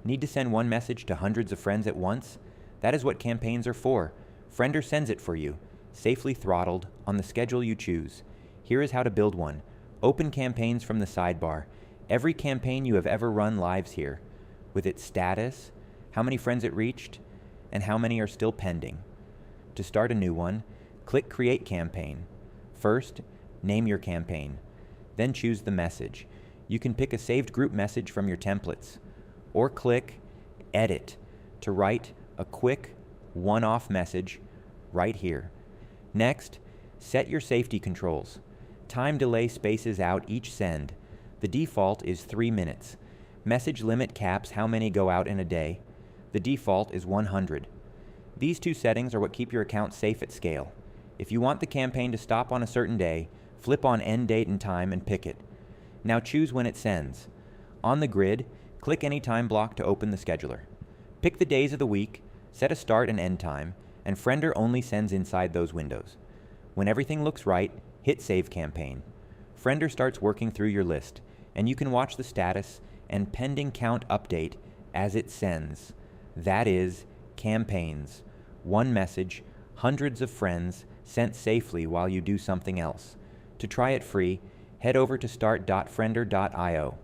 Need to send one message to hundreds of friends at once? That is what campaigns are for. Friender sends it for you, safely throttled, on the schedule you choose. Here is how to build one. Open campaigns from the sidebar. Every campaign you have ever run lives here, with its status, how many friends it reached, and how many are still pending. To start a new one, click Create Campaign. First, name your campaign. Then choose the message. You can pick a saved group message from your templates, or click Edit to write a quick, one-off message right here. Next, set your safety controls. Time delay spaces out each send. The default is 3 minutes. Message limit caps how many go out in a day. The default is 100. These two settings are what keep your account safe at scale. If you want the campaign to stop on a certain day, flip on End Date and Time and pick it. Now choose when it sends. On the grid, click any time block to open the scheduler. Pick the days of the week, set a start and end time, and Friender only sends inside those windows. When everything looks right, hit Save Campaign. Friender starts working through your list, and you can watch the status and pending count update as it sends. That is campaigns. One message, hundreds of friends, sent safely while you do something else. To try it free, head over to start.friender.io.